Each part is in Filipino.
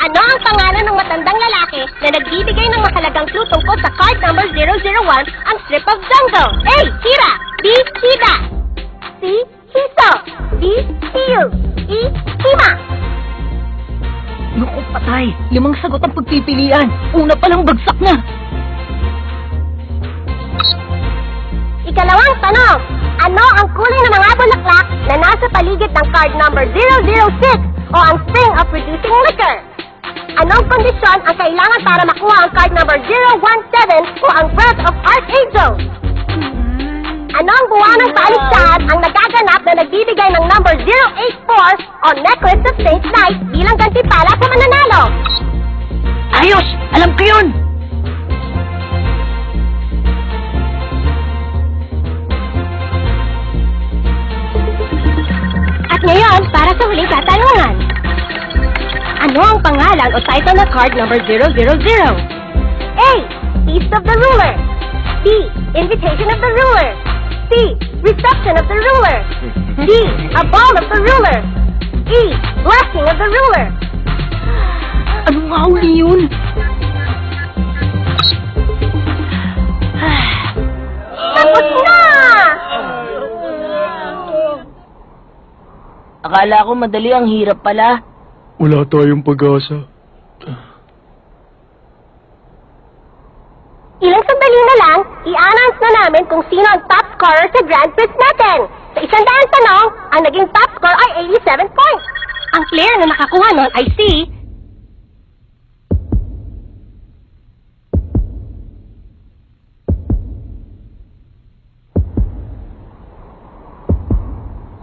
Ano ang pangalan ng matandang lalaki na nagbibigay ng mahalagang clue tungkol sa card number 001, ang strip of jungle? A. Hira. B. Hida. C. Hiso. D. Hiyu. E. Hima. Naku, patay. 5 sagot ang pagpipilian. Una palang bagsak na. Ikalawang tanong, ano ang kulay ng mga bulaklak na nasa paligid ng card number 006 o ang string of producing liquor? Anong kondisyon ang kailangan para makuha ang card number 017 o ang Breath of Archangel? Anong buwan ng paligsahan ang nagaganap na nagbibigay ng number 084 o Necklace of Saint Knight bilang gantimpala sa mananalo? Ayos! Alam ko yun! At ngayon, para sa huling katanungan. Ano ang pangalan o title ng card number 000? A. Feast of the Ruler. B. Invitation of the Ruler. C. Reception of the Ruler. D. A Ball of the Ruler. E. Blessing of the Ruler. Ano nga uli yun? Tapos na! Akala ko madali, ang hirap pala. Wala tayong pag-asa. Ilang sandali na lang, i-announce na namin kung sino ang top scorer sa Grand Prix natin. Sa 100 tanong, ang naging top score ay 87 points. Ang player na nakakuha nun ay si...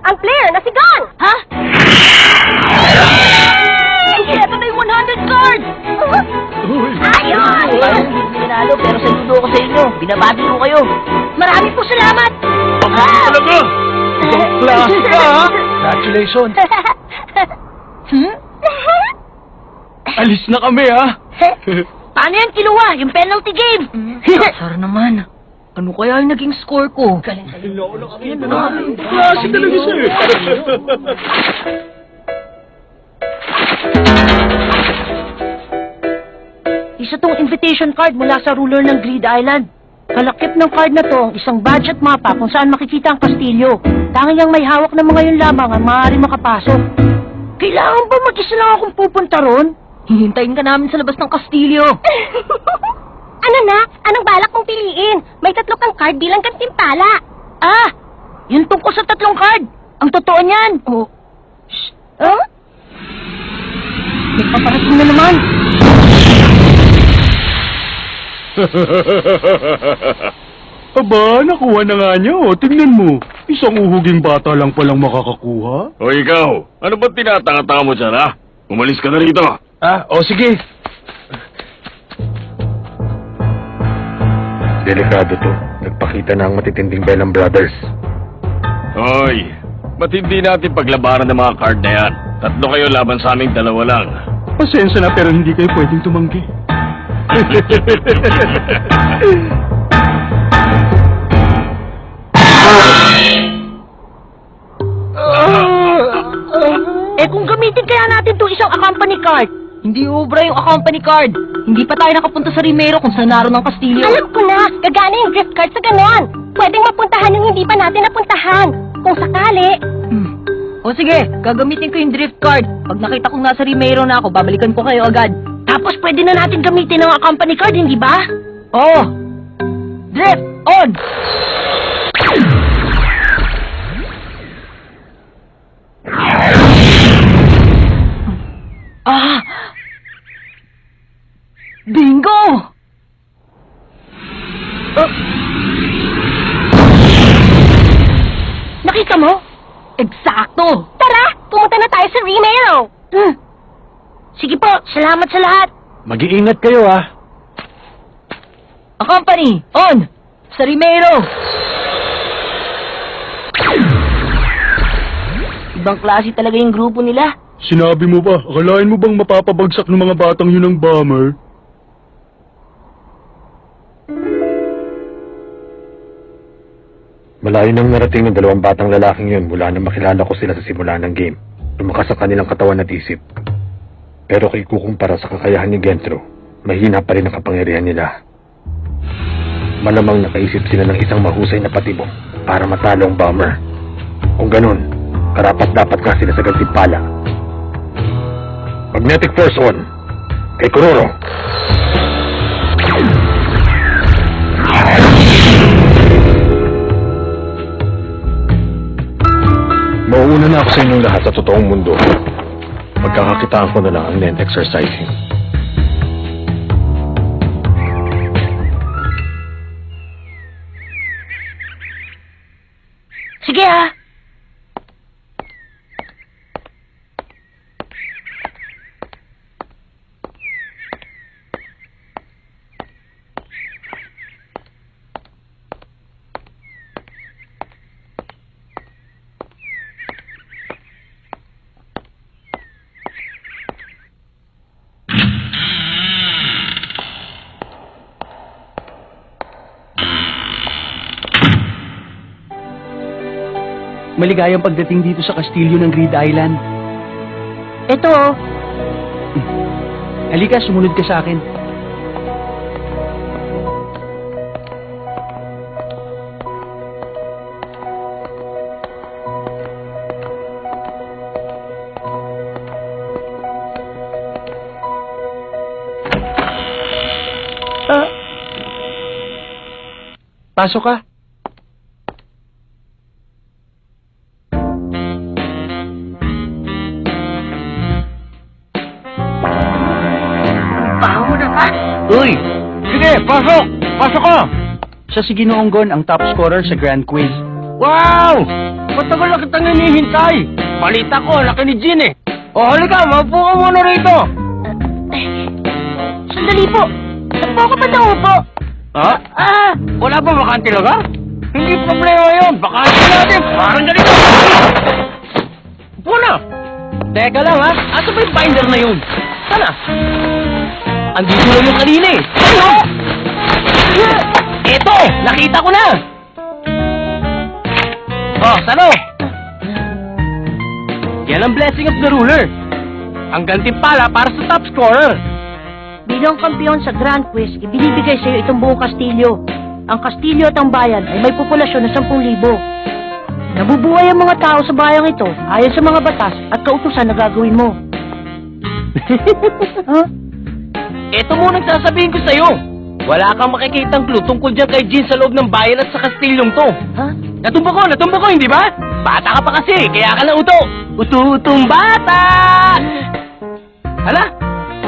ang player na si Gon! Ha? Ito na yung 100 cards! Ayun! Pinalo, pero saludo ko sa inyo. Binabati ko kayo. Marami po salamat! Talaga! Ibang klase ka, ha? Congratulations! Alis na kami, ha? Paano yan kinuha? Yung penalty game? Sara naman. Ano kaya yung naging score ko? Klase talaga siya, eh. Isa tong invitation card mula sa ruler ng Greed Island. Kalakip ng card na to, isang budget mapa kung saan makikita ang kastilyo. Tanging ang may hawak ng mga yun lamang ang maaari makapasok. Kailangan ba mag-isa lang akong pupunta ron? Hihintayin ka namin sa labas ng kastilyo. Ano na? Anong balak mong piliin? May 3 kang card bilang gantimpala. Ah! Yun tungkol sa 3 card. Ang totoo niyan. Oh. Shh. Huh? May paparating na naman. Aba, nakuha na nga niya, oh. Tingnan mo. Isang uhuging bata lang palang makakakuha. O ikaw, ano ba tinatanga-tanga mo dyan, ha? Umalis ka na rito. Ah, o sige. Delikado to. Nagpakita na ang matitinding Bellam Brothers. Hoy, ba't hindi natin paglabanan ng mga card na yan? 3 kayo laban sa aming 2 lang. Pasensya na pero hindi kayo pwedeng tumanggi. Kung gamitin kaya natin itong isang accompany card. Hindi ubra yung accompany card. Hindi pa tayo nakapunta sa Rimero kung saan naroon ang kastilyo. Alam ko na, gagana yung drift card sa ganon. Pwedeng mapuntahan yung hindi pa natin napuntahan. Kung sakali. O sige, gagamitin ko yung drift card. Pag nakita kong nasa Rimero na ako, babalikan ko kayo agad. Tapos pwede na natin gamitin ang accompany card, hindi ba? Oo. Drift on! Ah! Bingo! Nakita mo? Eksakto! Tara, pumunta na tayo sa Rimero. Sige po, salamat sa lahat. Mag-iingat kayo, ha? Ang company, on! Sa Rimero! Ibang klase talaga yung grupo nila. Sinabi mo ba? Akalain mo bang mapapabagsak ng mga batang yun ng bomber? Malayo nang narating ng 2 batang lalaking yun mula nang makilala ko sila sa simula ng game. Lumakas ang kanilang katawan at isip. Pero kung ikukumpara sa kakayahan ni Gentro, mahina pa rin ang kapangyarihan nila. Malamang nakaisip sila ng isang mahusay na patibong para matalo ang bomber. Kung ganun, karapat-dapat nga sila sa gantimpala. Magnetic Force on! Kay Kuroro! Mauuna na ako sa inyong lahat sa totoong mundo. Magkakakitaan ko na lang ang net exercising. Sige ha. Maligayang pagdating dito sa kastilyo ng Grid Island. Ito oh. Halika, sumunod ka sa akin. Pasok ka. Uy! Sige, pasok! Pasok ka! Siya si Ginoong Gon, ang top scorer sa Grand Quiz. Wow! Matagal na kitang hinihintay! Balita ko, laki ni Jin eh! O halika, maupo ka muna rito! Sandali po. Saan po ako ba naupo? Ha? Wala ba bakante lugar? Hindi problema yun! Bakante natin! Parang ganito! Upo na! Teka lang ha, asa ba yung binder na yun? Sana? Andito lang yung kanina eh! Ano? Eto! Nakita ko na! Oh, sano? Yan ang blessing of the ruler. Ang gantimpala para sa top scorer. Bilang kampiyon sa Grand Quiz, ibinibigay sa iyo itong buong kastilyo. Ang kastilyo at ang bayan ay may populasyon na 10,000. Nabubuhay ang mga tao sa bayang ito ayon sa mga batas at kautusan na gagawin mo. Huh? Ito muna ang sasabihin ko sa'yo. Wala kang makikitang clue tungkol dyan kay Jin sa loob ng bayan at sa kastilyong to. Ha? Natumba ko, hindi ba? Bata ka pa kasi, kaya ka na uto. Uto-utong bata! Hala,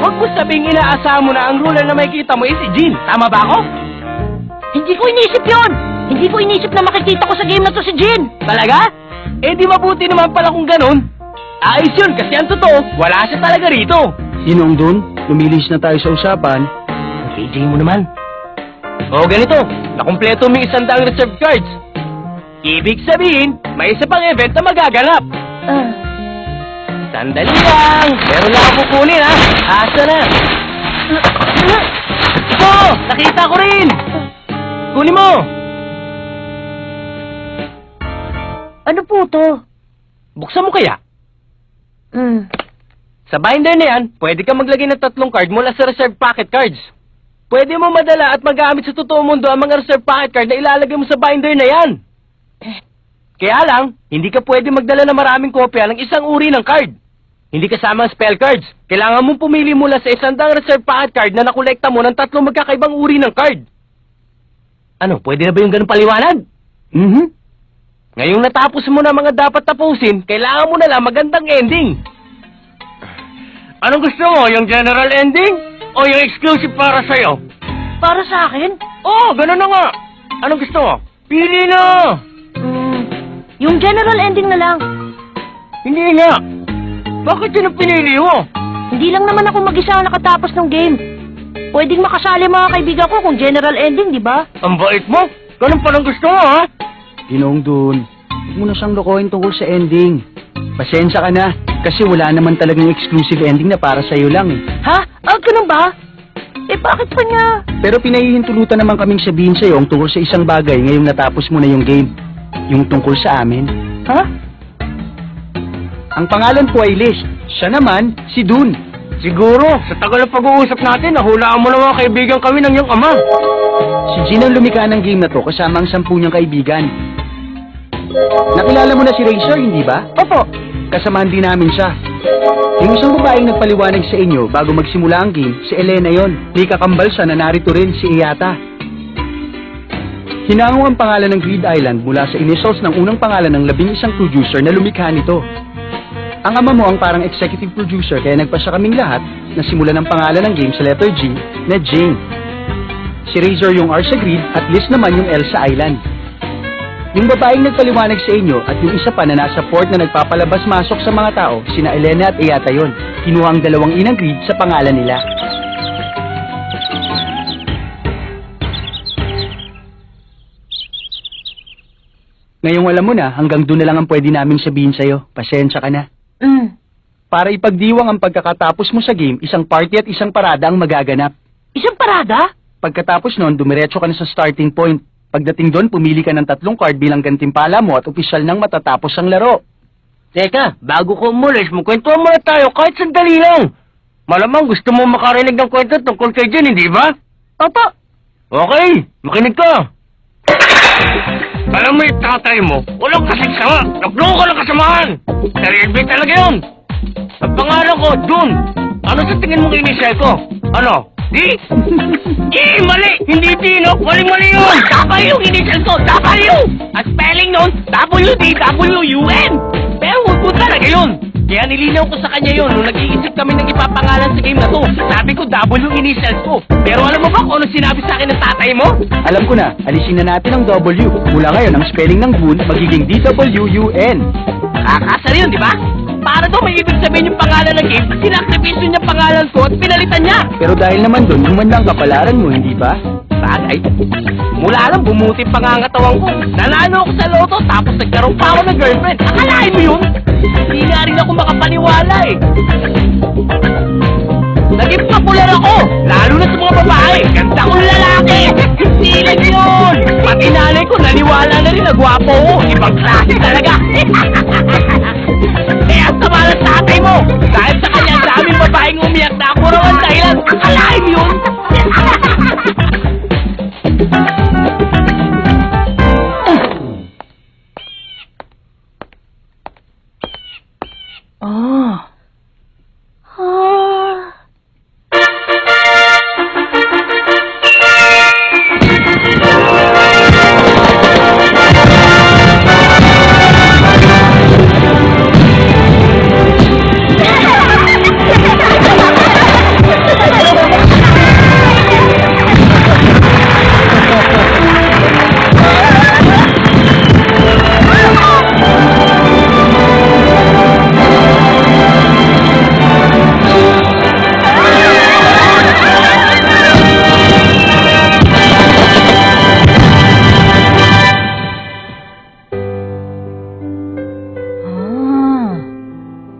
huwag mo sabing inaasahan mo na ang ruler na makikita mo si Jin. Tama ba ako? Hindi ko inisip yon. Hindi ko inisip na makikita ko sa game na to si Jin. Talaga? Eh di mabuti naman pala kung ganun. Ayos yun kasi ang totoo, wala siya talaga rito. Ginoong Don, lumilis na tayo sa usapan. KJ mo naman. O ganito, nakumpleto mo yung 100 reserve cards. Ibig sabihin, may isa pang event na magaganap. Sandali lang, meron lang ako kukunin ha. Asa na? Ito, nakita ko rin. Kunin mo. Ano po to? Buksan mo kaya? Sa binder na yan, pwede ka maglagay ng 3 card mula sa reserve packet cards. Pwede mo madala at magamit sa totoong mundo ang mga reserve packet card na ilalagay mo sa binder na yan. Kaya lang, hindi ka pwede magdala ng maraming kopya ng isang uri ng card. Hindi kasama ang spell cards. Kailangan mong pumili mula sa 100 reserve packet card na nakolekta mo ng 3 magkakaibang uri ng card. Ano, pwede na ba yung ganun paliwanag? Ngayong natapos mo na mga dapat tapusin, kailangan mo na lang magandang ending. Anong gusto mo? Yung general ending? O yung exclusive para sa'yo? Para sa akin? Oo, ganun na nga. Anong gusto mo? Pili na! Yung general ending na lang. Hindi nga. Bakit yun ang pinili mo? Hindi lang naman ako mag-isa ang nakatapos ng game. Pwedeng makasali mga kaibigan ko kung general ending, di ba? Ang bait mo. Ganun pa lang gusto mo, ha? Ginoong Don, huwag mo na siyang lokohin tungkol sa ending. Pasensya ka na, kasi wala naman talagang exclusive ending na para sa'yo lang eh. Ha? Ganun ba? Eh, bakit pa niya? Pero pinahihintulutan naman kaming sabihin sa'yo ang tungkol sa isang bagay ngayong natapos mo na yung game. Yung tungkol sa amin. Ha? Ang pangalan ko ay Liz. Siya naman, si Dun. Siguro, sa tagal ng pag-uusap natin, nahulaan mo na mga kaibigan kami ng iyong ama. Si Jean ang lumikha ng game na to kasama ang 10 niyang kaibigan. Nakilala mo na si Razor, hindi ba? Opo. Kasamahan din namin siya. Yung isang babaeng nagpaliwanag sa inyo bago magsimula ang game, si Elena yon. May kakambal siya na narito rin, si Iyata. Hinango ang pangalan ng Greed Island mula sa initials ng unang pangalan ng 11 producer na lumikha nito. Ang ama mo ang parang executive producer kaya nagpasya kaming lahat na simulan ng pangalan ng game sa letter G na Jane. Si Razor yung R sa Greed at Liz naman yung L sa Island. Yung babaeng nagpaliwanag sa inyo at yung isa pa na nasa port na nagpapalabas-masok sa mga tao, sina Elena at Iyata yon. Kinuha ang 2 inang Greed sa pangalan nila. Ngayong alam mo na, hanggang doon na lang ang pwede namin sabihin sa'yo. Pasensya ka na. Para ipagdiwang ang pagkakatapos mo sa game, isang party at isang parada ang magaganap. Isang parada? Pagkatapos noon, dumiretso ka na sa starting point. Pagdating doon, pumili ka ng 3 card bilang gantimpala mo at opisyal nang matatapos ang laro. Teka, bago ko umulis, magkwentuhan muna tayo kahit sandali lang. Malamang gusto mo makarinig ng kwento tungkol kay Jen, hindi ba? Opo. Okay, makinig ka. Alam mo yung tatay mo, walang kasing sama. Nagloko ka ng kasamahan. Sarili talaga yun. Ang pangalan ko, June. Ano sa tingin mong initial ko? Ano? D? Mali! Hindi Tino! Mali yun! W yung initial ko! W! At spelling nun, W-D-W-U-N! Pero huwag mo talaga yun! Kaya nilinaw ko sa kanya yun nung nag-iisip kami ng ipapangalan sa game na to. Sabi ko W initials ko. Pero alam mo ba kung ano sinabi sa akin ng tatay mo? Alam ko na, alisin na natin ang W. Mula ngayon, ang spelling ng Boone magiging D-W-U-N. Kakasar yun, di ba? Para daw may ibig sabihin yung pangalan ng game, sinakripisyo niya pangalan ko at pinalitan niya. Pero dahil naman doon, humandang kapalaran mo, hindi ba? Bagay. Mula lang bumuti pangangatawan ko. Nanalo ako sa loto tapos nagkaroon pa ako ng girlfriend. Akalain mo yun? Hindi nga rin ako makapaniwala eh. Naging popular ako, lalo na sa mga babae. Ganda kong lalaki. Hindi lang yun. Pati nanay ko naniwala na rin na gwapo ko. Ibang klase talaga. Kaya sama ng tatay mo. Dahil sa kanya, daming babaeng umiyak na ako raw ang dahilan. Akalain mo yun?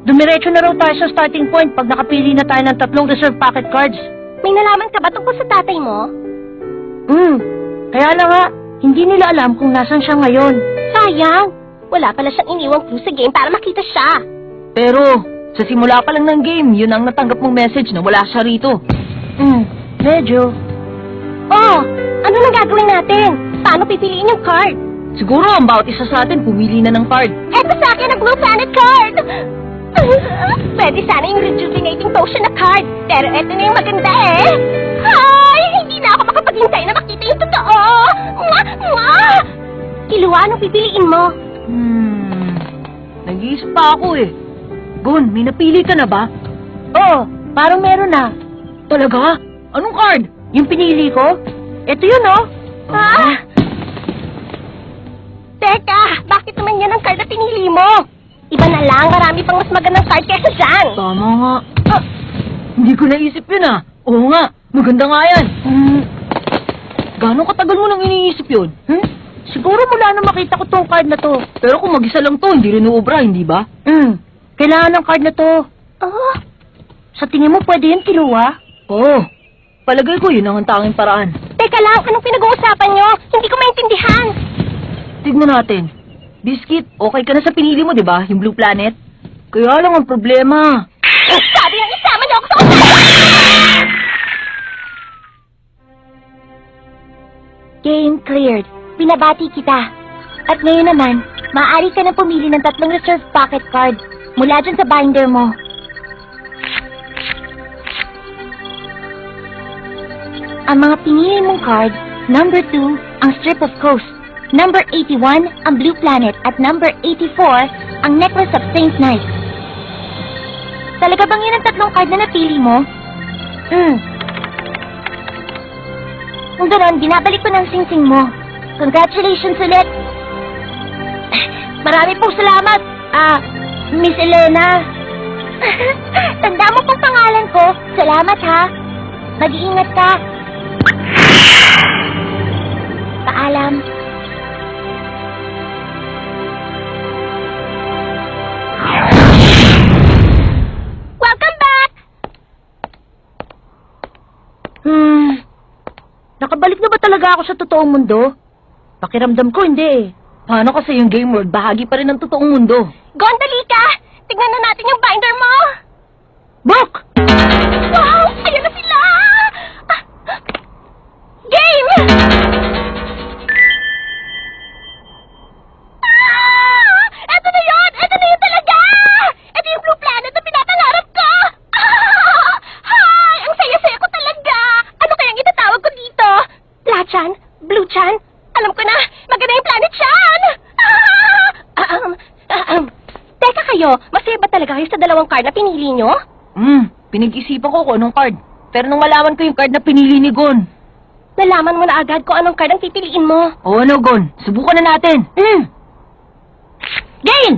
Dumiretso na raw tayo sa starting point pag nakapili na tayo ng 3 reserve packet cards. May nalaman ka ba tungkol sa tatay mo? Kaya na nga, hindi nila alam kung nasan siya ngayon. Sayang. Wala pala siyang iniwang clue sa game para makita siya. Pero, sa simula pa lang ng game, yun ang natanggap mong message na wala siya rito. Medyo. Oh, ano nang gagawin natin? Paano pipiliin yung card? Siguro ang bawat isa sa atin pumili na ng card. Eto sa akin ang Blue Planet card! Pwede sana yung rejuvenating potion na card. Pero eto na yung maganda eh. Ay, hindi na ako makapaghintay na makita yung totoo. Mwah! Kiluwa, anong pipiliin mo? Nag-iisip pa ako eh. Gun, may napili ka na ba? Oo, parang meron na. Talaga? Anong card? Yung pinili ko? Eto yun oh. Teka, bakit naman yan ang card na pinili mo? Iba na lang, marami pang mas magandang card kesa dyan. Tama nga. Hindi ko naisip yun ah. Oo nga, maganda nga yan. Gano'ng katagal mo nang iniisip yun? Siguro mula na makita ko tong card na to. Pero kung mag-isa lang to, hindi rin uubra, hindi ba? Kailangan ng card na to. Oh, Sa tingin mo pwede yan kiluwa? Oo. Palagay ko yun ang tanging paraan. teka lang, anong pinag-uusapan nyo? Hindi ko maintindihan. Tignan natin. Biscuit, okay ka na sa pinili mo, di ba? Yung Blue Planet? Kaya lang ang problema. Sabi ng isama niyo ako sa Game cleared. Binabati kita. At ngayon naman, maaari ka na pumili ng 3 reserve pocket card mula dyan sa binder mo. Ang mga pinili mong card, number 2, ang Strip of Coast, number 81, ang Blue Planet, at number 84, ang Necklace of Saint Knight. Talaga bang yun ang 3 card na napili mo? Kung gano'n, binabalik ko ng sing-sing mo. Congratulations ulit! Marami pong salamat, Miss Elena. Tanda mo pong pangalan ko. Salamat, ha? Mag-iingat ka. Paalam. Welcome back! Nakabalik na ba talaga ako sa totoong mundo? Pakiramdam ko hindi eh. Paano kasi yung game world bahagi pa rin ng totoong mundo? Gondali ka! Tignan na natin yung binder mo! Book! Wow! Ayan na sila! Game! Eto na yun! Eto na yun talaga! Eto yung Blue Planet na pinapangarap ko! Hi! Ang saya-saya ko talaga! Ano kayang itatawag ko dito? Blachan? Bluechan? Alam ko na! Maganda yung planet siyan! Teka kayo, masaya ba talaga kayo sa 2 card na pinili nyo? Pinag-isipan ko kung anong card. Pero nung malaman ko yung card na pinili ni Gon. Nalaman mo na agad kung anong card ang pipiliin mo. O ano, Gon? Subukan na natin. Game!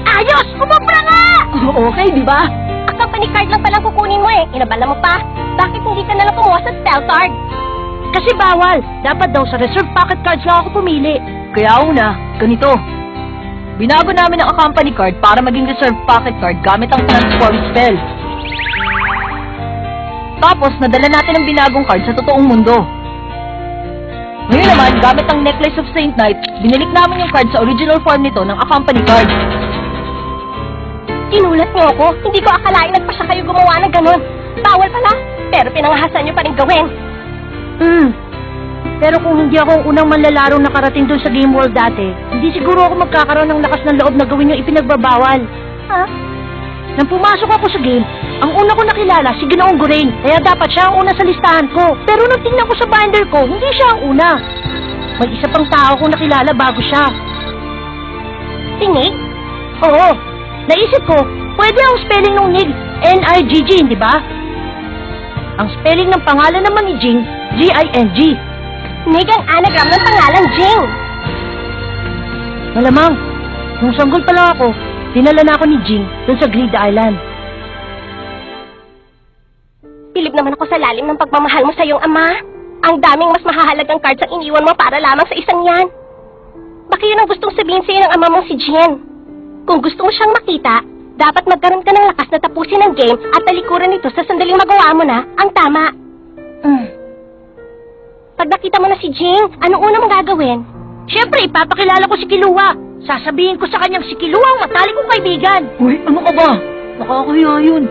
Ayos! Kumubra nga! Okay, di ba? Ang company card lang palang kukunin mo eh. Inabala mo pa. Bakit hindi ka nalang kumuha sa spell card? Kasi bawal. Dapat daw sa reserve pocket cards lang ako pumili. Kaya una, ganito. Binago namin ang company card para maging reserve pocket card gamit ang transform spell. Tapos, nadala natin ang binagong card sa totoong mundo. Ngayon naman, gamit ang Necklace of Saint Knight, binalik namin yung card sa original form nito ng company card. Tinulat niyo ako. Hindi ko akalain nagpasya kayo gumawa ng ganun. Bawal pala. Pero pinangahasan niyo pa rin gawin. Pero kung hindi ako ang unang manlalarong nakarating doon sa game world dati, hindi siguro ako magkakaroon ng lakas ng loob na gawin yung ipinagbabawal. Ha? Nang pumasok ako sa game, ang una ko nakilala si Ginoong Gurain, kaya dapat siya ang una sa listahan ko. Pero nung tingnan ko sa binder ko, hindi siya ang una. May isa pang tao kong nakilala bago siya. Tinig? Oo. Naisip ko, pwede ang spelling ng Nig, N-I-G-G, di ba? Ang spelling ng pangalan naman ni Jing, G-I-N-G. Nig ang anagram ng pangalan Jing. Malamang, nung sanggol pa lang ako, dinala na ako ni Jing dun sa Greed Island. Bilib naman ako sa lalim ng pagmamahal mo sa iyong ama. Ang daming mas mahahalagang cards ang iniwan mo para lamang sa isang yan. Baka yun ang gustong sabihin sa'yo ng ama mong si Jin. Kung gusto mo siyang makita, dapat magkaroon ka ng lakas na tapusin ang game at talikuran ito sa sandaling magawa mo na ang tama. Pag nakita mo na si Jing, anong una mong gagawin? Siyempre, ipapakilala ko si Kilua. Sasabihin ko sa kanyang si Kilua ang matalik kong kaibigan. Uy, ano ka ba? Nakakahiya yun.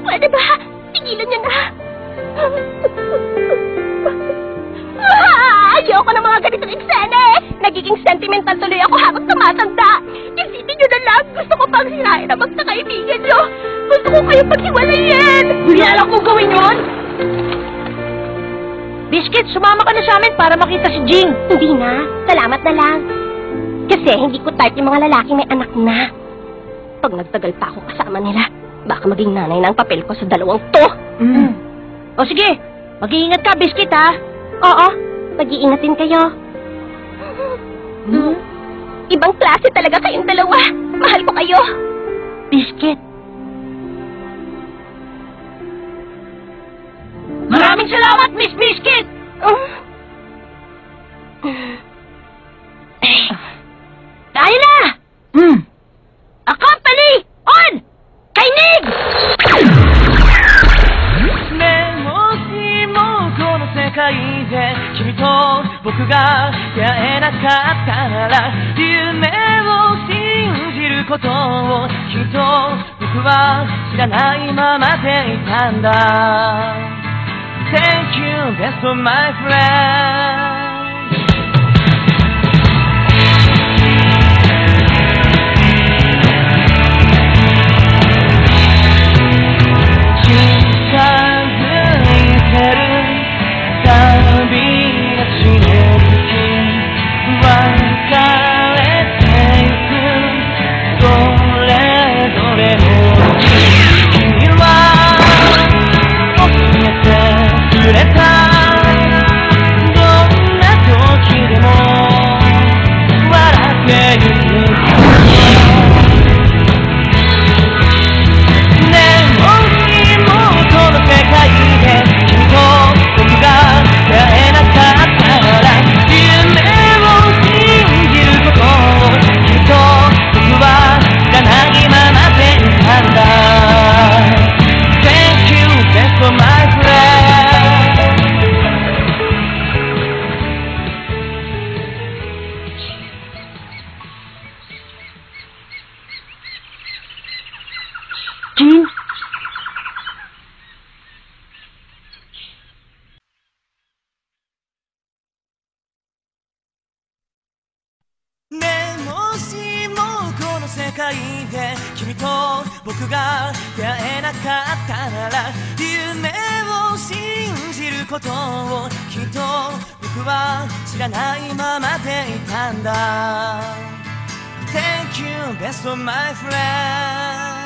Pwede ba? Tigilan niya na. Ayoko ng mga ganitong eksena eh. Nagiging sentimental tuloy ako habang tumatanda. Isipin niyo na lang, gusto ko pang sirain ang magkakaibigan niyo. Gusto ko kayong paghiwalayin. Wala kong gawin yun. Biscuit, sumama ka na sa amin para makita si Jing. Hindi na. Salamat na lang. Kasi hindi ko type yung mga lalaking may anak na. Pag nagtagal pa ako kasama nila, baka maging nanay na ang papel ko sa 2 to. O sige, mag-iingat ka, Biscuit, ha? Oo, mag-iingat din kayo. Ibang klase talaga kayong dalawa. Mahal ko kayo. Biscuit. Maraming salamat, Miss Biscuit! Tayo na! A company on! Kay Nig! で君と僕が出会えなかったなら夢を信じることをきっと僕は知らないままでいたんだ Thank you, best of my friend君と僕が出会えなかったなら夢を信じることをきっと僕は知らないままでいたんだ Thank you, best of my friend